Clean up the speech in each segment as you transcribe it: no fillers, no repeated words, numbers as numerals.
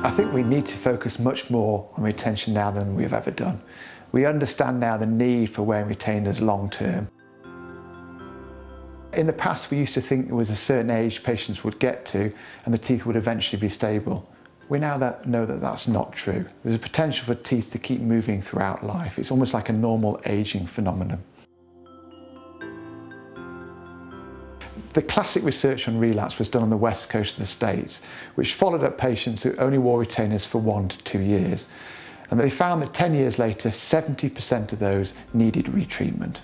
I think we need to focus much more on retention now than we've ever done. We understand now the need for wearing retainers long term. In the past, we used to think there was a certain age patients would get to and the teeth would eventually be stable. We now know that that's not true. There's a potential for teeth to keep moving throughout life. It's almost like a normal aging phenomenon. The classic research on relapse was done on the west coast of the States, which followed up patients who only wore retainers for 1 to 2 years. And they found that 10 years later, 70% of those needed retreatment.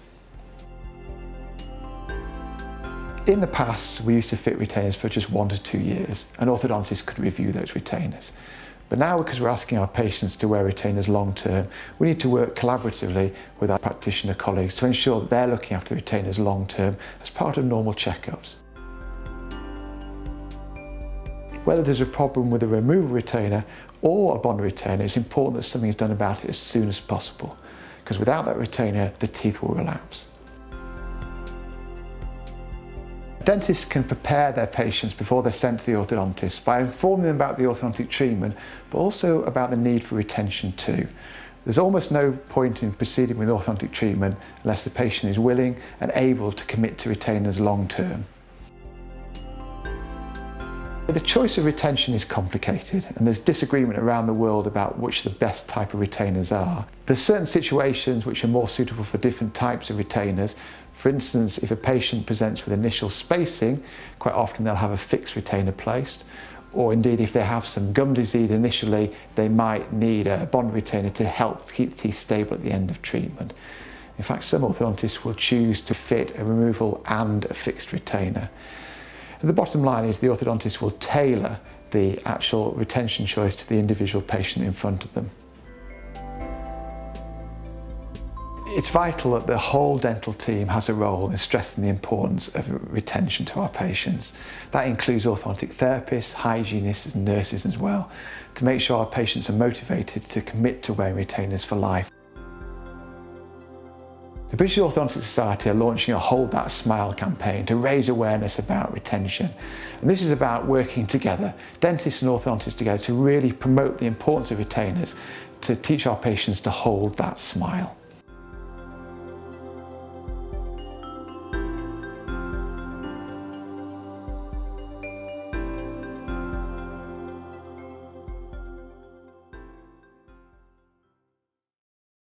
In the past, we used to fit retainers for just 1 to 2 years, and orthodontists could review those retainers. But now, because we're asking our patients to wear retainers long term, we need to work collaboratively with our practitioner colleagues to ensure that they're looking after the retainers long term as part of normal checkups. Whether there's a problem with a removable retainer or a bond retainer, it's important that something is done about it as soon as possible, because without that retainer, the teeth will relapse. Dentists can prepare their patients before they're sent to the orthodontist by informing them about the orthodontic treatment, but also about the need for retention too. There's almost no point in proceeding with orthodontic treatment unless the patient is willing and able to commit to retainers long term. The choice of retention is complicated, and there's disagreement around the world about which the best type of retainers are. There's certain situations which are more suitable for different types of retainers. For instance, if a patient presents with initial spacing, quite often they'll have a fixed retainer placed. Or indeed, if they have some gum disease initially, they might need a bond retainer to help keep the teeth stable at the end of treatment. In fact, some orthodontists will choose to fit a removal and a fixed retainer. And the bottom line is the orthodontist will tailor the actual retention choice to the individual patient in front of them. It's vital that the whole dental team has a role in stressing the importance of retention to our patients. That includes orthodontic therapists, hygienists and nurses as well, to make sure our patients are motivated to commit to wearing retainers for life. The British Orthodontic Society are launching a Hold That Smile campaign to raise awareness about retention. And this is about working together, dentists and orthodontists together, to really promote the importance of retainers, to teach our patients to hold that smile.